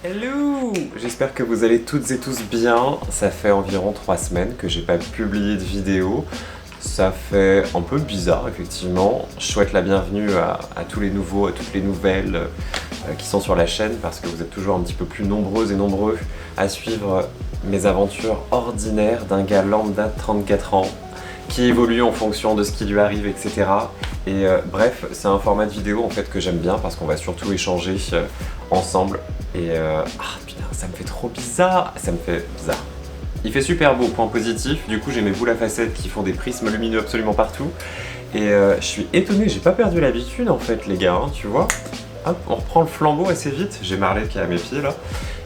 Hello! J'espère que vous allez toutes et tous bien. Ça fait environ 3 semaines que j'ai pas publié de vidéo. Ça fait un peu bizarre effectivement. Je souhaite la bienvenue à tous les nouveaux, à toutes les nouvelles qui sont sur la chaîne parce que vous êtes toujours un petit peu plus nombreuses et nombreux à suivre mes aventures ordinaires d'un gars lambda de 34 ans qui évolue en fonction de ce qui lui arrive, etc. Et bref, c'est un format de vidéo en fait que j'aime bien parce qu'on va surtout échanger ensemble. Et putain, ça me fait trop bizarre, ça me fait bizarre. Il fait super beau, point positif. Du coup, j'ai mes boules à facettes qui font des prismes lumineux absolument partout. Et je suis étonné, j'ai pas perdu l'habitude en fait, les gars, hein, tu vois. Hop, on reprend le flambeau assez vite. J'ai Marley qui est à mes pieds là.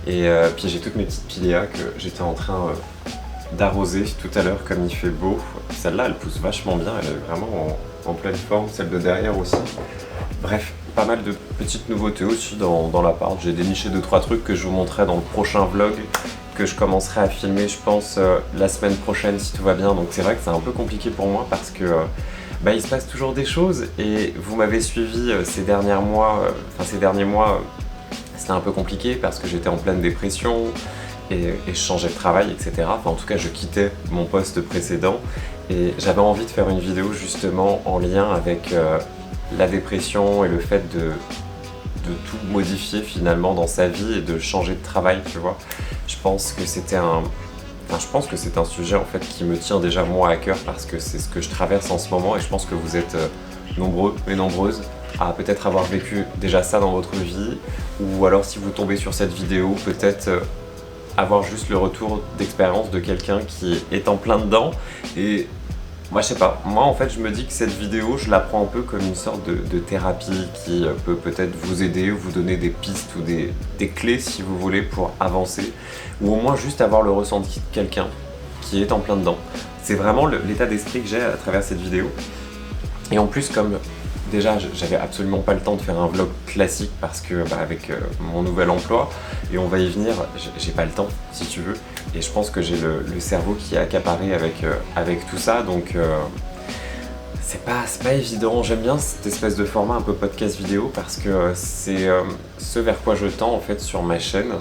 Et puis j'ai toutes mes petites piléas que j'étais en train d'arroser tout à l'heure comme il fait beau. Celle-là, elle pousse vachement bien, elle est vraiment en pleine forme, celle de derrière aussi. Bref, pas mal de petites nouveautés aussi dans l'appart. J'ai déniché 2-3 trucs que je vous montrerai dans le prochain vlog que je commencerai à filmer, je pense, la semaine prochaine si tout va bien. Donc c'est vrai que c'est un peu compliqué pour moi parce que il se passe toujours des choses et vous m'avez suivi ces derniers mois, c'était un peu compliqué parce que j'étais en pleine dépression et je changeais de travail, etc. Enfin, en tout cas, je quittais mon poste précédent et j'avais envie de faire une vidéo justement en lien avec la dépression et le fait de tout modifier finalement dans sa vie et de changer de travail, tu vois. Je pense que c'était un sujet en fait qui me tient déjà moi à cœur parce que c'est ce que je traverse en ce moment et je pense que vous êtes nombreux et nombreuses à peut-être avoir vécu déjà ça dans votre vie ou alors si vous tombez sur cette vidéo, peut-être avoir juste le retour d'expérience de quelqu'un qui est en plein dedans et moi je sais pas, moi en fait je me dis que cette vidéo je la prends un peu comme une sorte de thérapie qui peut peut-être vous aider ou vous donner des pistes ou des clés si vous voulez pour avancer ou au moins juste avoir le ressenti de quelqu'un qui est en plein dedans. C'est vraiment l'état d'esprit que j'ai à travers cette vidéo et en plus comme déjà j'avais absolument pas le temps de faire un vlog classique parce que avec mon nouvel emploi et on va y venir, j'ai pas le temps si tu veux et je pense que j'ai le cerveau qui est accaparé avec tout ça donc c'est pas évident. J'aime bien cette espèce de format un peu podcast vidéo parce que c'est ce vers quoi je tends en fait sur ma chaîne.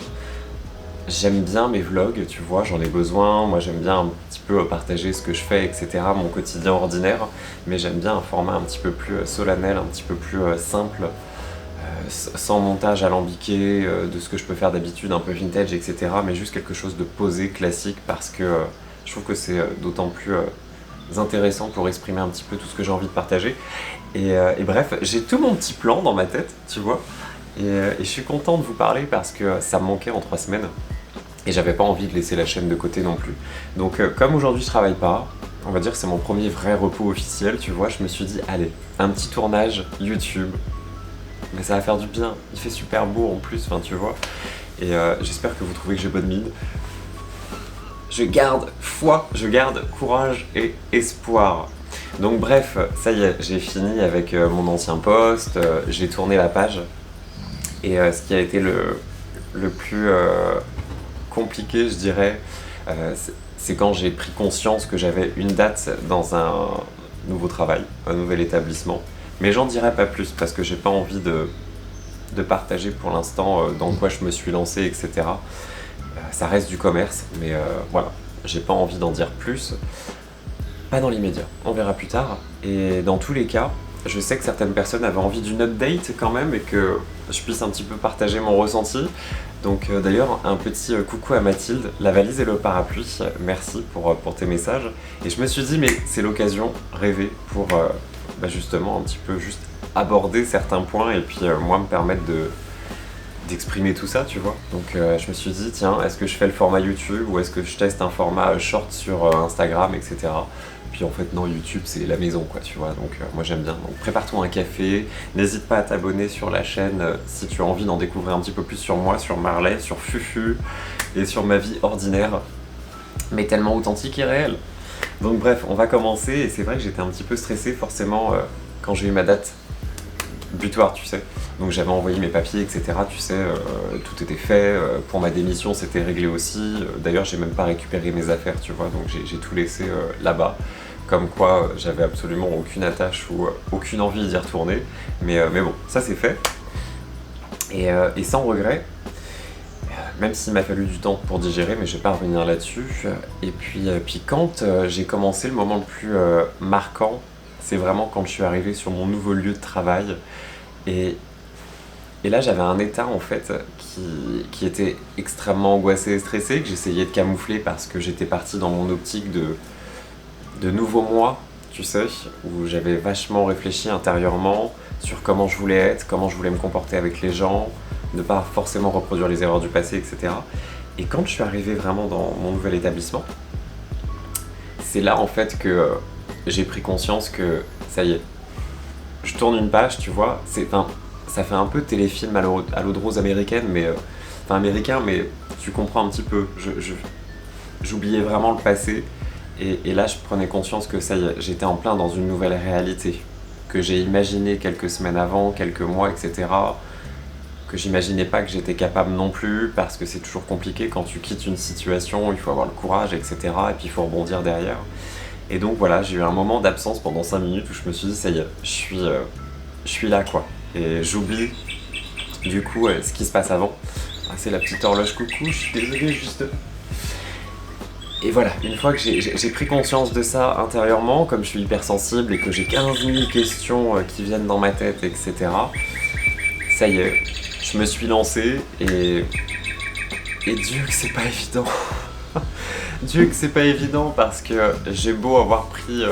J'aime bien mes vlogs, tu vois, j'en ai besoin. Moi, j'aime bien un petit peu partager ce que je fais, etc., mon quotidien ordinaire. Mais j'aime bien un format un petit peu plus solennel, un petit peu plus simple, sans montage alambiqué, de ce que je peux faire d'habitude, un peu vintage, etc. Mais juste quelque chose de posé, classique, parce que je trouve que c'est d'autant plus intéressant pour exprimer un petit peu tout ce que j'ai envie de partager. Et bref, j'ai tout mon petit plan dans ma tête, tu vois. Et je suis content de vous parler parce que ça me manquait en 3 semaines. Et j'avais pas envie de laisser la chaîne de côté non plus. Donc comme aujourd'hui je travaille pas, on va dire que c'est mon premier vrai repos officiel, tu vois, je me suis dit allez, un petit tournage YouTube, mais ça va faire du bien, il fait super beau en plus, enfin tu vois. Et j'espère que vous trouvez que j'ai bonne mine. Je garde foi, je garde courage et espoir. Donc bref, ça y est, j'ai fini avec mon ancien poste, j'ai tourné la page. Et ce qui a été le plus compliqué, je dirais, c'est quand j'ai pris conscience que j'avais une date dans un nouveau travail, un nouvel établissement. Mais j'en dirai pas plus parce que j'ai pas envie de partager pour l'instant dans quoi je me suis lancé, etc. Ça reste du commerce, mais voilà, j'ai pas envie d'en dire plus. Pas dans l'immédiat, on verra plus tard. Et dans tous les cas, je sais que certaines personnes avaient envie d'une update quand même et que je puisse un petit peu partager mon ressenti. Donc d'ailleurs, un petit coucou à Mathilde, la valise et le parapluie, merci pour tes messages. Et je me suis dit, mais c'est l'occasion rêvée pour justement un petit peu juste aborder certains points et puis moi me permettre d'exprimer tout ça, tu vois. Donc je me suis dit, tiens, est-ce que je fais le format YouTube ou est-ce que je teste un format short sur Instagram, etc. Puis en fait non, YouTube c'est la maison quoi, tu vois, donc moi j'aime bien. Donc prépare-toi un café, n'hésite pas à t'abonner sur la chaîne si tu as envie d'en découvrir un petit peu plus sur moi, sur Marley, sur Fufu et sur ma vie ordinaire, mais tellement authentique et réelle. Donc bref, on va commencer et c'est vrai que j'étais un petit peu stressé forcément quand j'ai eu ma date butoir, tu sais. Donc j'avais envoyé mes papiers, etc. Tu sais, tout était fait. Pour ma démission, c'était réglé aussi. D'ailleurs, j'ai même pas récupéré mes affaires, tu vois. Donc j'ai tout laissé là-bas. Comme quoi, j'avais absolument aucune attache ou aucune envie d'y retourner. Mais bon, ça c'est fait. Et sans regret. même s'il m'a fallu du temps pour digérer, mais je vais pas revenir là-dessus. Et puis quand j'ai commencé, le moment le plus marquant, c'est vraiment quand je suis arrivé sur mon nouveau lieu de travail. Et, et là, j'avais un état en fait qui était extrêmement angoissé et stressé, que j'essayais de camoufler parce que j'étais parti dans mon optique de nouveau moi, tu sais, où j'avais vachement réfléchi intérieurement sur comment je voulais être, comment je voulais me comporter avec les gens, ne pas forcément reproduire les erreurs du passé, etc. Et quand je suis arrivé vraiment dans mon nouvel établissement, c'est là en fait que j'ai pris conscience que ça y est, je tourne une page, tu vois, ça fait un peu téléfilm à l'eau de rose américaine, américain, mais tu comprends un petit peu. J'oubliais vraiment le passé, et là je prenais conscience que ça y est, j'étais en plein dans une nouvelle réalité, que j'ai imaginé quelques semaines avant, quelques mois, etc., que j'imaginais pas que j'étais capable non plus, parce que c'est toujours compliqué quand tu quittes une situation, il faut avoir le courage, etc., et puis il faut rebondir derrière. Et donc voilà, j'ai eu un moment d'absence pendant 5 minutes où je me suis dit, ça y est, je suis là, quoi. Et j'oublie, du coup, ce qui se passe avant. Ah, c'est la petite horloge coucou, je suis désolé, juste... Et voilà, une fois que j'ai pris conscience de ça intérieurement, comme je suis hypersensible et que j'ai 15 000 questions qui viennent dans ma tête, etc., ça y est, je me suis lancé, et Dieu que c'est pas évident. Dieu que c'est pas évident, parce que j'ai beau avoir pris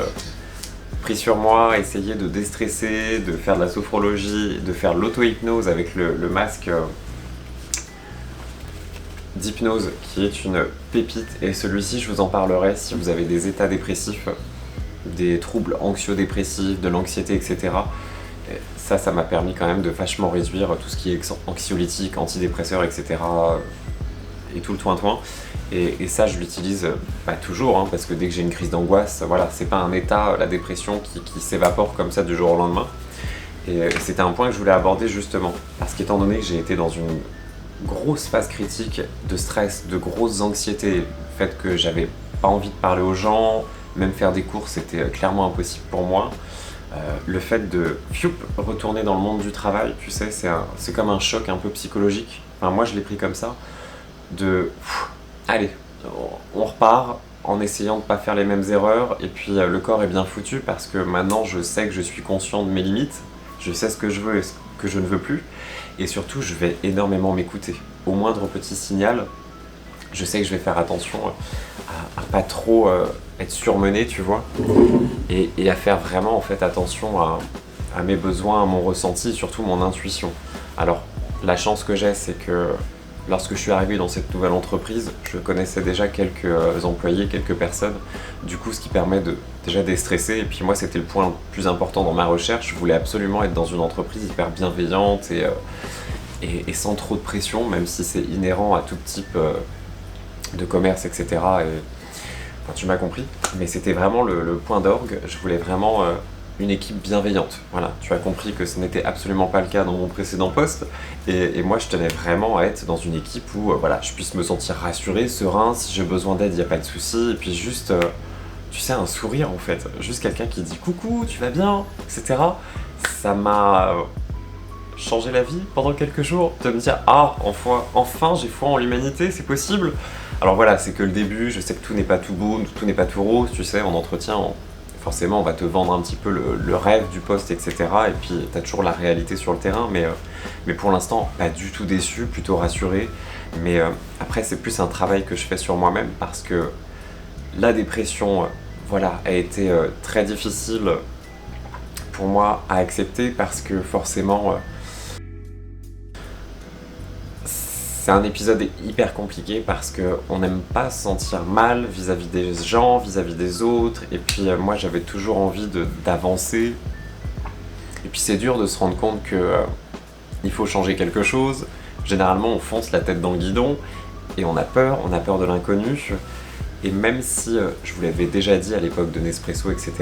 sur moi, essayer de déstresser, de faire de la sophrologie, de faire de l'auto-hypnose avec le masque d'hypnose qui est une pépite, et celui-ci je vous en parlerai si vous avez des états dépressifs, des troubles anxio-dépressifs, de l'anxiété, etc. Ça m'a permis quand même de vachement réduire tout ce qui est anxiolytique, antidépresseur, etc. et tout le toin-toin. Et ça je l'utilise toujours, hein, parce que dès que j'ai une crise d'angoisse, voilà, c'est pas un état, la dépression, qui s'évapore comme ça du jour au lendemain. Et c'était un point que je voulais aborder justement, parce qu'étant donné que j'ai été dans une grosse phase critique de stress, de grosses anxiétés, le fait que j'avais pas envie de parler aux gens, même faire des courses c'était clairement impossible pour moi. Le fait de retourner dans le monde du travail, tu sais, c'est comme un choc un peu psychologique. Enfin, moi je l'ai pris comme ça, allez, on repart en essayant de ne pas faire les mêmes erreurs, et puis le corps est bien foutu parce que maintenant je sais que je suis conscient de mes limites, je sais ce que je veux et ce que je ne veux plus, et surtout je vais énormément m'écouter. Au moindre petit signal, je sais que je vais faire attention à pas trop être surmené, tu vois, et à faire vraiment en fait attention à mes besoins, à mon ressenti, surtout mon intuition. Alors la chance que j'ai, c'est que lorsque je suis arrivé dans cette nouvelle entreprise, je connaissais déjà quelques employés, quelques personnes, du coup ce qui permet de déjà déstresser. Et puis moi c'était le point le plus important dans ma recherche, je voulais absolument être dans une entreprise hyper bienveillante et sans trop de pression, même si c'est inhérent à tout type de commerce, etc. Enfin, tu m'as compris, mais c'était vraiment le point d'orgue. Je voulais vraiment une équipe bienveillante. Voilà, tu as compris que ce n'était absolument pas le cas dans mon précédent poste, et moi je tenais vraiment à être dans une équipe où voilà, je puisse me sentir rassuré, serein, si j'ai besoin d'aide, il n'y a pas de souci, et puis juste, tu sais, un sourire en fait, juste quelqu'un qui dit coucou, tu vas bien, etc. Ça m'a changé la vie pendant quelques jours, de me dire ah, enfin j'ai foi en l'humanité, c'est possible. Alors voilà, c'est que le début, je sais que tout n'est pas tout beau, tout n'est pas tout rose, tu sais, en entretien, forcément on va te vendre un petit peu le rêve du poste, etc. Et puis t'as toujours la réalité sur le terrain, mais pour l'instant pas du tout déçu, plutôt rassuré. Mais après c'est plus un travail que je fais sur moi-même, parce que la dépression voilà, a été très difficile pour moi à accepter, parce que forcément c'est un épisode hyper compliqué, parce qu'on n'aime pas se sentir mal vis-à-vis des gens, vis-à-vis des autres, et puis moi j'avais toujours envie d'avancer, et puis c'est dur de se rendre compte que il faut changer quelque chose. Généralement on fonce la tête dans le guidon, et on a peur de l'inconnu, et même si je vous l'avais déjà dit à l'époque de Nespresso, etc.,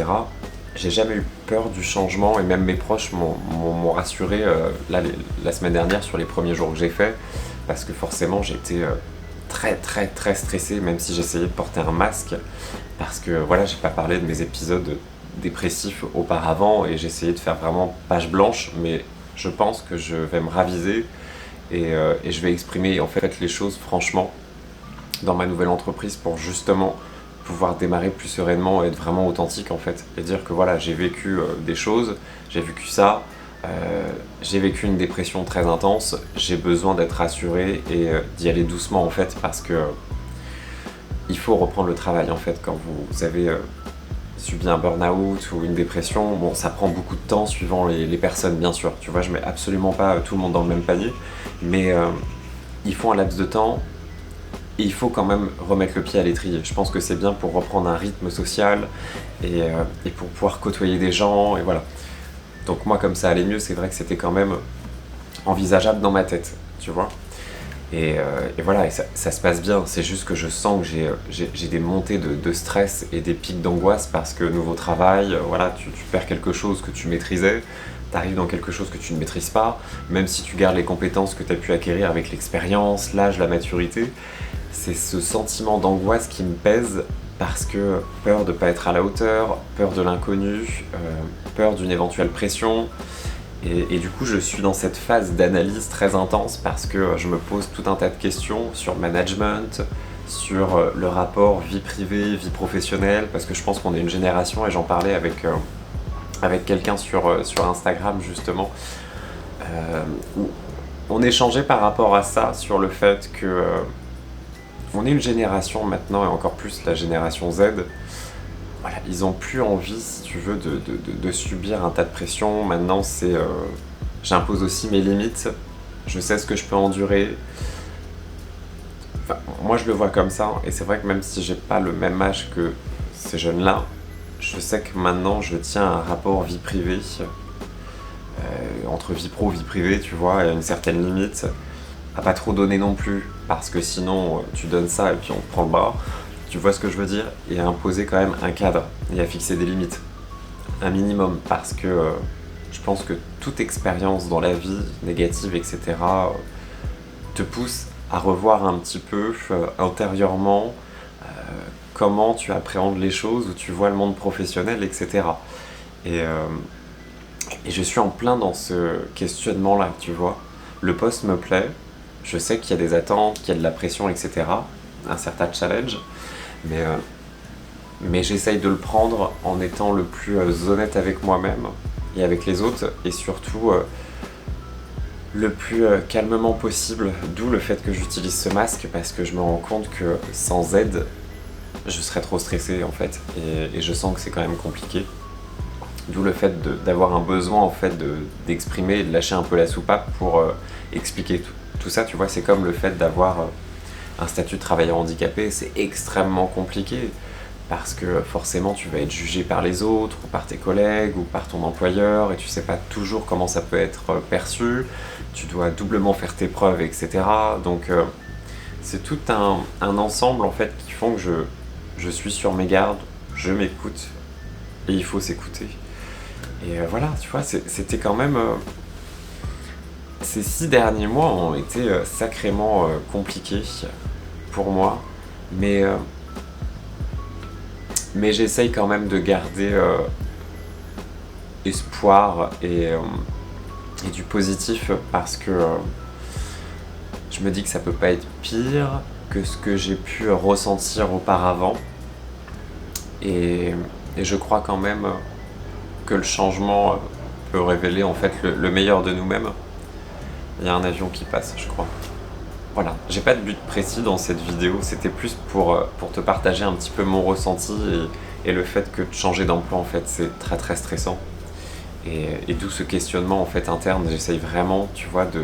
j'ai jamais eu peur du changement, et même mes proches m'ont rassuré la semaine dernière sur les premiers jours que j'ai fait, parce que forcément j'étais très très très stressé, même si j'essayais de porter un masque, parce que voilà, j'ai pas parlé de mes épisodes dépressifs auparavant, et j'essayais de faire vraiment page blanche, mais je pense que je vais me raviser, et je vais exprimer en fait les choses franchement dans ma nouvelle entreprise pour justement pouvoir démarrer plus sereinement et être vraiment authentique en fait, et dire que voilà, j'ai vécu des choses, j'ai vécu ça, j'ai vécu une dépression très intense, j'ai besoin d'être rassuré et d'y aller doucement en fait, parce que il faut reprendre le travail en fait quand vous avez subi un burn-out ou une dépression. Bon, ça prend beaucoup de temps suivant les personnes bien sûr, tu vois, je mets absolument pas tout le monde dans le même panier, mais il faut un laps de temps. Et il faut quand même remettre le pied à l'étrier. Je pense que c'est bien pour reprendre un rythme social et pour pouvoir côtoyer des gens, et voilà. Donc moi, comme ça allait mieux, c'est vrai que c'était quand même envisageable dans ma tête, tu vois. Et voilà, et ça se passe bien. C'est juste que je sens que j'ai des montées de stress et des pics d'angoisse parce que nouveau travail, voilà, tu perds quelque chose que tu maîtrisais, tu arrives dans quelque chose que tu ne maîtrises pas, même si tu gardes les compétences que tu as pu acquérir avec l'expérience, l'âge, la maturité. C'est ce sentiment d'angoisse qui me pèse parce que peur de ne pas être à la hauteur, peur de l'inconnu, peur d'une éventuelle pression. Et du coup, je suis dans cette phase d'analyse très intense parce que je me pose tout un tas de questions sur le management, sur le rapport vie privée, vie professionnelle, parce que je pense qu'on est une génération, et j'en parlais avec quelqu'un sur Instagram justement, où on échangeait par rapport à ça, sur le fait que on est une génération maintenant, et encore plus la génération Z, voilà, ils ont plus envie, si tu veux, de subir un tas de pression. Maintenant, c'est j'impose aussi mes limites, je sais ce que je peux endurer. Enfin, moi, je le vois comme ça, et c'est vrai que même si j'ai pas le même âge que ces jeunes-là, je sais que maintenant, je tiens à un rapport vie privée, entre vie pro, vie privée, tu vois, et à une certaine limite, à pas trop donner non plus, parce que sinon, tu donnes ça et puis on te prend le bras. Tu vois ce que je veux dire? Et à imposer quand même un cadre et à fixer des limites, un minimum, parce que je pense que toute expérience dans la vie, négative, etc., te pousse à revoir un petit peu intérieurement comment tu appréhendes les choses, où tu vois le monde professionnel, etc. Et, euh, et je suis en plein dans ce questionnement-là, tu vois. Le poste me plaît, je sais qu'il y a des attentes, qu'il y a de la pression, etc., un certain challenge, mais j'essaye de le prendre en étant le plus honnête avec moi-même et avec les autres, et surtout le plus calmement possible, d'où le fait que j'utilise ce masque, parce que je me rends compte que sans aide, je serais trop stressé en fait, et je sens que c'est quand même compliqué. D'où le fait d'avoir un besoin en fait d'exprimer et de lâcher un peu la soupape pour expliquer tout ça, tu vois. C'est comme le fait d'avoir un statut de travailleur handicapé, c'est extrêmement compliqué parce que forcément tu vas être jugé par les autres, ou par tes collègues, ou par ton employeur, et tu sais pas toujours comment ça peut être perçu, tu dois doublement faire tes preuves, etc. Donc c'est tout un ensemble en fait qui font que je suis sur mes gardes, je m'écoute, et il faut s'écouter. Et voilà, tu vois, c'était quand même... ces 6 derniers mois ont été sacrément compliqués pour moi, mais j'essaye quand même de garder espoir et du positif, parce que je me dis que ça peut pas être pire que ce que j'ai pu ressentir auparavant, et je crois quand même que le changement peut révéler en fait le meilleur de nous-mêmes. Il y a un avion qui passe, je crois. Voilà, j'ai pas de but précis dans cette vidéo, c'était plus pour te partager un petit peu mon ressenti, et le fait que de changer d'emploi en fait c'est très très stressant. Et d'où ce questionnement en fait interne, j'essaye vraiment, tu vois, de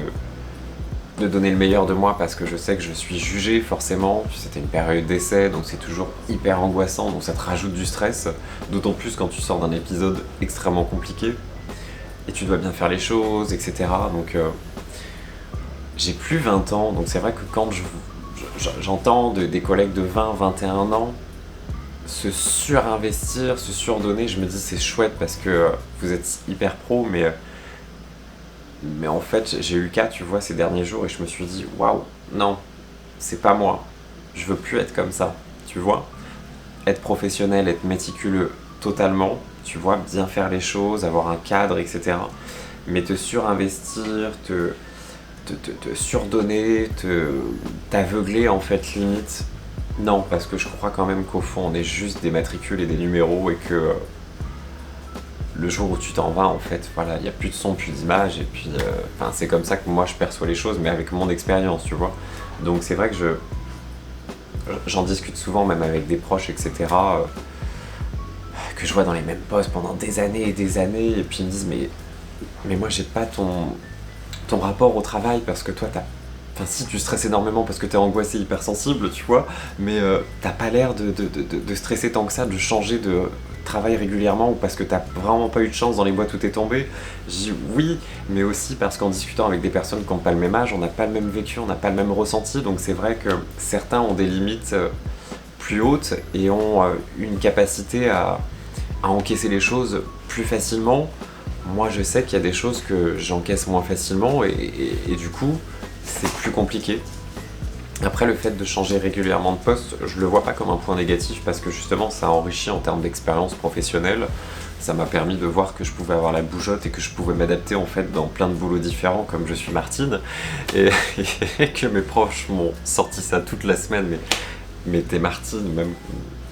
donner le meilleur de moi, parce que je sais que je suis jugé forcément, c'était une période d'essai, donc c'est toujours hyper angoissant, donc ça te rajoute du stress, d'autant plus quand tu sors d'un épisode extrêmement compliqué, et tu dois bien faire les choses, etc. Donc j'ai plus 20 ans, donc c'est vrai que quand j'entends des collègues de 20, 21 ans se surinvestir, se surdonner, je me dis c'est chouette parce que vous êtes hyper pro, mais en fait j'ai eu le cas, tu vois, ces derniers jours, et je me suis dit waouh, non, c'est pas moi, je veux plus être comme ça, tu vois. Être professionnel, être méticuleux totalement, tu vois, bien faire les choses, avoir un cadre, etc. Mais te surinvestir, te surdonner, t'aveugler en fait limite. Non, parce que je crois quand même qu'au fond on est juste des matricules et des numéros et que le jour où tu t'en vas en fait, voilà, il n'y a plus de son, plus d'image et puis c'est comme ça que moi je perçois les choses mais avec mon expérience, tu vois. Donc c'est vrai que j'en discute souvent même avec des proches, etc. Que je vois dans les mêmes postes pendant des années et puis ils me disent mais moi j'ai pas ton rapport au travail parce que toi t'as... Enfin si tu stresses énormément parce que t'es angoissé, hypersensible, tu vois, mais t'as pas l'air de stresser tant que ça, de changer de travail régulièrement ou parce que t'as vraiment pas eu de chance dans les boîtes où t'es tombé. J'ai dit oui, mais aussi parce qu'en discutant avec des personnes qui n'ont pas le même âge, on n'a pas le même vécu, on n'a pas le même ressenti, donc c'est vrai que certains ont des limites plus hautes et ont une capacité à encaisser les choses plus facilement. Moi je sais qu'il y a des choses que j'encaisse moins facilement et du coup c'est plus compliqué. Après le fait de changer régulièrement de poste, je le vois pas comme un point négatif parce que justement ça enrichit en termes d'expérience professionnelle. Ça m'a permis de voir que je pouvais avoir la bougeotte et que je pouvais m'adapter en fait dans plein de boulots différents comme je suis Martine et que mes proches m'ont sorti ça toute la semaine mais t'es Martine même.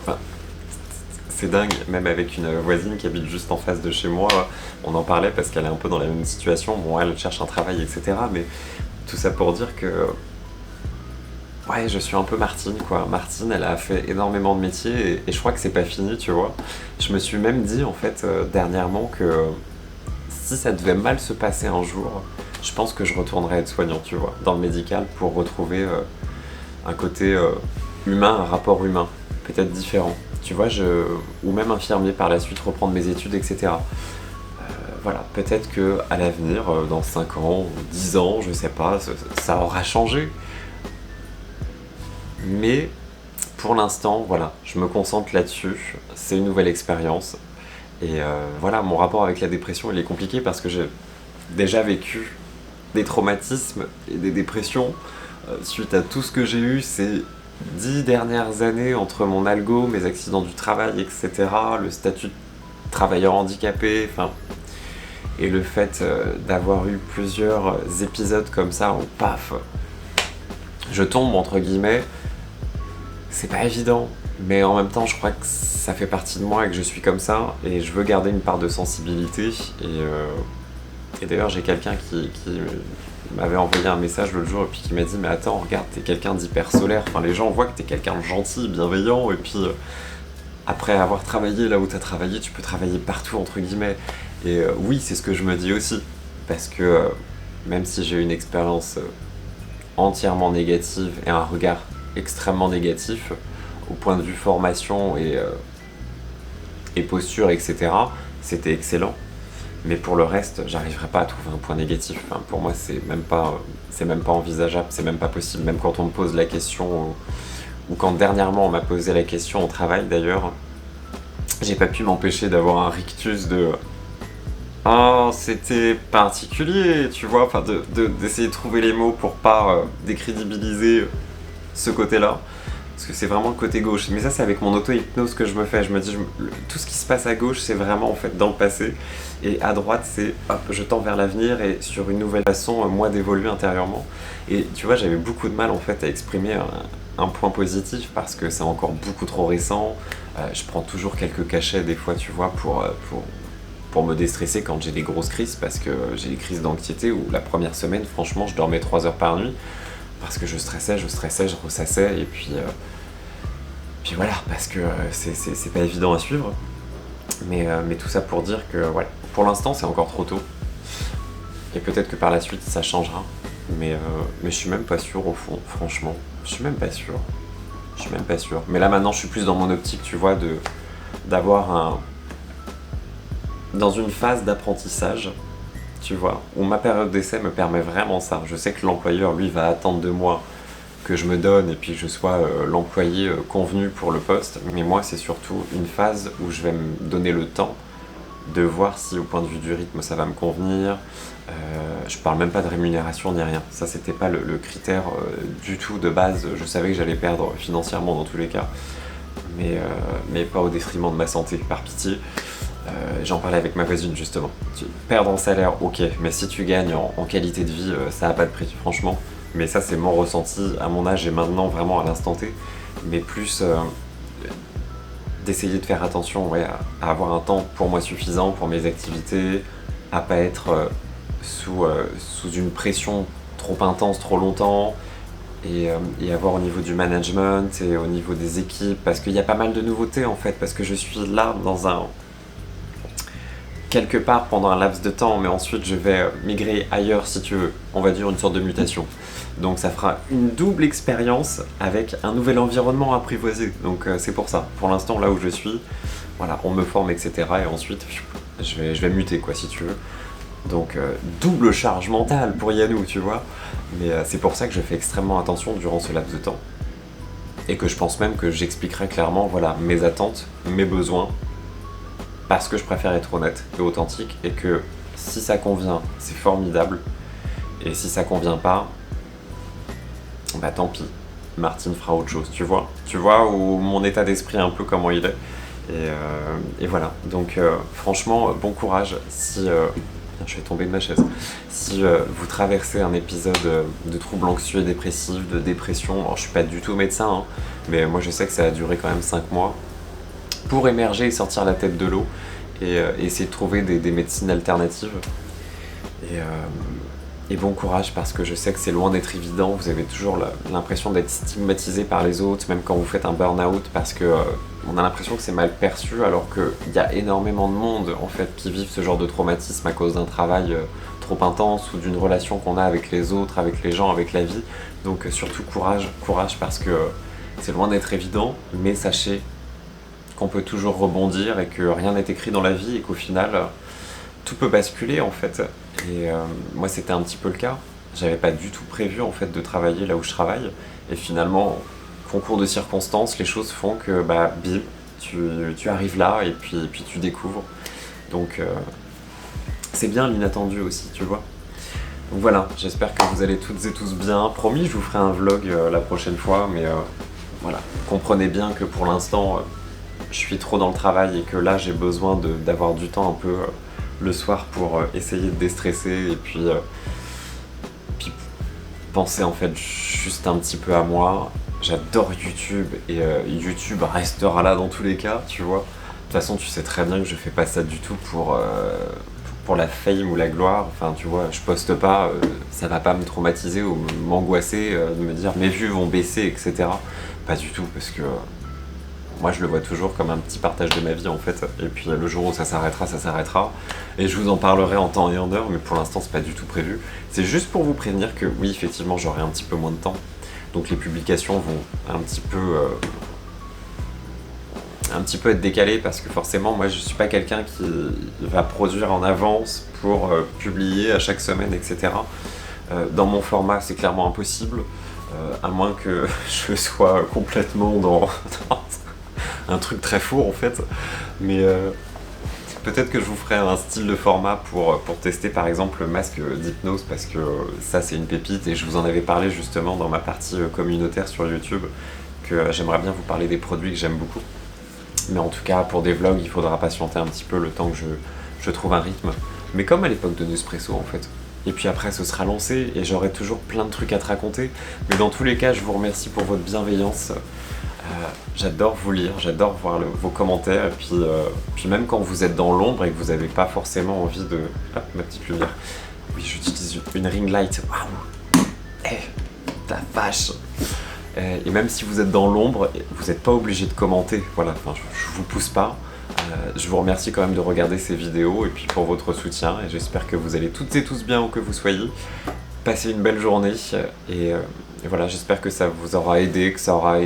Enfin, c'est dingue, même avec une voisine qui habite juste en face de chez moi, on en parlait parce qu'elle est un peu dans la même situation. Bon, elle cherche un travail, etc. Mais tout ça pour dire que, ouais, je suis un peu Martine, quoi. Martine, elle a fait énormément de métiers et je crois que c'est pas fini, tu vois. Je me suis même dit, en fait, dernièrement que si ça devait mal se passer un jour, je pense que je retournerais être soignant, tu vois, dans le médical pour retrouver un côté humain, un rapport humain, peut-être différent. Tu vois, ou même infirmier par la suite, reprendre mes études, etc. Voilà, peut-être que à l'avenir, dans 5 ans, 10 ans, je sais pas, ça aura changé. Mais pour l'instant, voilà, je me concentre là-dessus. C'est une nouvelle expérience. Et voilà, mon rapport avec la dépression, il est compliqué parce que j'ai déjà vécu des traumatismes et des dépressions suite à tout ce que j'ai eu ces 10 dernières années entre mon algo, mes accidents du travail, etc., le statut de travailleur handicapé, et le fait d'avoir eu plusieurs épisodes comme ça où paf, je tombe entre guillemets, c'est pas évident, mais en même temps je crois que ça fait partie de moi et que je suis comme ça et je veux garder une part de sensibilité et d'ailleurs j'ai quelqu'un qui m'avait envoyé un message l'autre jour et puis qui m'a dit mais attends regarde t'es quelqu'un d'hyper solaire, enfin les gens voient que t'es quelqu'un de gentil, bienveillant et puis après avoir travaillé là où t'as travaillé tu peux travailler partout entre guillemets et oui c'est ce que je me dis aussi parce que même si j'ai une expérience entièrement négative et un regard extrêmement négatif au point de vue formation et posture etc c'était excellent. Mais pour le reste, j'arriverai pas à trouver un point négatif. Enfin, pour moi, c'est même pas envisageable, c'est même pas possible. Même quand on me pose la question, ou quand dernièrement on m'a posé la question au travail d'ailleurs, j'ai pas pu m'empêcher d'avoir un rictus de oh, c'était particulier, tu vois, enfin d'essayer de trouver les mots pour pas décrédibiliser ce côté-là. Parce que c'est vraiment le côté gauche. Mais ça, c'est avec mon auto-hypnose que je me fais. Je me dis, tout ce qui se passe à gauche, c'est vraiment en fait dans le passé. Et à droite, c'est hop, je tends vers l'avenir et sur une nouvelle façon, moi, d'évoluer intérieurement. Et tu vois, j'avais beaucoup de mal en fait à exprimer un point positif parce que c'est encore beaucoup trop récent. Je prends toujours quelques cachets des fois, tu vois, pour me déstresser quand j'ai des grosses crises parce que j'ai des crises d'anxiété où la première semaine, franchement, je dormais 3 heures par nuit. Parce que je stressais, je ressassais, et puis voilà, parce que c'est pas évident à suivre. Mais tout ça pour dire que, ouais, pour l'instant, c'est encore trop tôt. Et peut-être que par la suite, ça changera. Mais je suis même pas sûr, au fond, franchement. Je suis même pas sûr. Mais là, maintenant, je suis plus dans mon optique, tu vois, d'avoir dans une phase d'apprentissage, tu vois, où ma période d'essai me permet vraiment ça. Je sais que l'employeur, lui, va attendre de moi que je me donne et puis que je sois l'employé convenu pour le poste. Mais moi, c'est surtout une phase où je vais me donner le temps de voir si, au point de vue du rythme, ça va me convenir. Je parle même pas de rémunération ni rien. Ça, c'était pas le critère du tout de base. Je savais que j'allais perdre financièrement dans tous les cas. Mais pas au détriment de ma santé, par pitié. J'en parlais avec ma voisine justement. Perdre en salaire, ok, mais si tu gagnes en qualité de vie, ça n'a pas de prix, franchement. Mais ça, c'est mon ressenti à mon âge et maintenant, vraiment à l'instant T. Mais plus d'essayer de faire attention à avoir un temps pour moi suffisant, pour mes activités, à pas être sous une pression trop intense, trop longtemps. Et avoir au niveau du management et au niveau des équipes, parce qu'il y a pas mal de nouveautés en fait, parce que je suis là quelque part pendant un laps de temps, mais ensuite je vais migrer ailleurs si tu veux, on va dire une sorte de mutation. Donc ça fera une double expérience avec un nouvel environnement apprivoisé, donc c'est pour ça. Pour l'instant là où je suis, voilà, on me forme etc. et ensuite je vais muter quoi si tu veux. Donc double charge mentale pour Yannou, tu vois. Mais c'est pour ça que je fais extrêmement attention durant ce laps de temps. Et que je pense même que j'expliquerai clairement voilà, mes attentes, mes besoins, parce que je préfère être honnête et authentique, et que si ça convient, c'est formidable, et si ça convient pas, bah tant pis, Martine fera autre chose, tu vois où mon état d'esprit un peu comment il est, et voilà, donc franchement, bon courage, si... je vais tomber de ma chaise. Si vous traversez un épisode de troubles anxieux et dépressifs, de dépression, alors je suis pas du tout médecin, hein, mais moi je sais que ça a duré quand même 5 mois, pour émerger et sortir la tête de l'eau, et essayer de trouver des médecines alternatives. Et bon courage, parce que je sais que c'est loin d'être évident, vous avez toujours l'impression d'être stigmatisé par les autres, même quand vous faites un burn-out, parce que on a l'impression que c'est mal perçu, alors qu'il y a énormément de monde en fait qui vivent ce genre de traumatisme à cause d'un travail trop intense ou d'une relation qu'on a avec les autres, avec les gens, avec la vie. Donc surtout courage, parce que c'est loin d'être évident, mais sachez qu'on peut toujours rebondir et que rien n'est écrit dans la vie et qu'au final tout peut basculer en fait. Et moi c'était un petit peu le cas. J'avais pas du tout prévu en fait de travailler là où je travaille, et finalement concours de circonstances, les choses font que bah bim, tu arrives là et puis tu découvres. Donc c'est bien l'inattendu aussi, tu vois. Donc voilà, j'espère que vous allez toutes et tous bien. Promis, je vous ferai un vlog la prochaine fois, mais voilà, comprenez bien que pour l'instant je suis trop dans le travail et que là j'ai besoin d'avoir du temps un peu le soir pour essayer de déstresser et puis penser en fait juste un petit peu à moi. J'adore YouTube et YouTube restera là dans tous les cas, tu vois. De toute façon, tu sais très bien que je fais pas ça du tout pour la fame ou la gloire. Enfin, tu vois, je poste pas, ça va pas me traumatiser ou m'angoisser, de me dire mes vues vont baisser, etc. Pas du tout, parce que moi je le vois toujours comme un petit partage de ma vie en fait. Et puis le jour où ça s'arrêtera, ça s'arrêtera. Et je vous en parlerai en temps et en heure, mais pour l'instant c'est pas du tout prévu. C'est juste pour vous prévenir que oui, effectivement, j'aurai un petit peu moins de temps. Donc les publications vont un petit peu être décalées, parce que forcément moi je suis pas quelqu'un qui va produire en avance pour publier à chaque semaine, etc. Dans mon format c'est clairement impossible, à moins que je sois complètement dans un truc très fou en fait. Mais peut-être que je vous ferai un style de format pour tester par exemple le masque d'hypnose, parce que ça c'est une pépite et je vous en avais parlé justement dans ma partie communautaire sur YouTube, que j'aimerais bien vous parler des produits que j'aime beaucoup. Mais en tout cas pour des vlogs il faudra patienter un petit peu le temps que je trouve un rythme. Mais comme à l'époque de Nespresso en fait. Et puis après ce sera lancé et j'aurai toujours plein de trucs à te raconter. Mais dans tous les cas je vous remercie pour votre bienveillance. J'adore vous lire, j'adore voir vos commentaires, et puis même quand vous êtes dans l'ombre et que vous n'avez pas forcément envie de... Hop, ma petite lumière. Oui, j'utilise une ring light. Waouh. Ta vache. Et même si vous êtes dans l'ombre, vous n'êtes pas obligé de commenter. Voilà, enfin, je vous pousse pas. Je vous remercie quand même de regarder ces vidéos et puis pour votre soutien. Et j'espère que vous allez toutes et tous bien où que vous soyez. Passez une belle journée. Et voilà, j'espère que ça vous aura aidé, que ça aura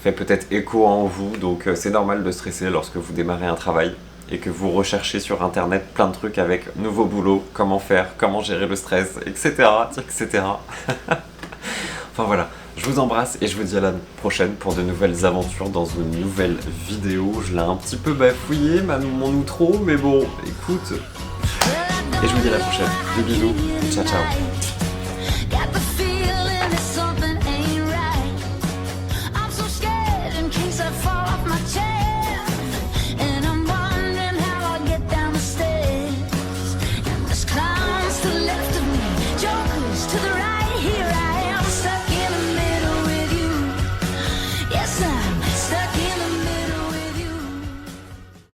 fait peut-être écho en vous, donc c'est normal de stresser lorsque vous démarrez un travail et que vous recherchez sur internet plein de trucs avec nouveau boulot, comment faire, comment gérer le stress, etc. etc. Enfin voilà, je vous embrasse et je vous dis à la prochaine pour de nouvelles aventures dans une nouvelle vidéo. Je l'ai un petit peu bafouillé, mon outro, mais bon, écoute. Et je vous dis à la prochaine. Des bisous, ciao ciao.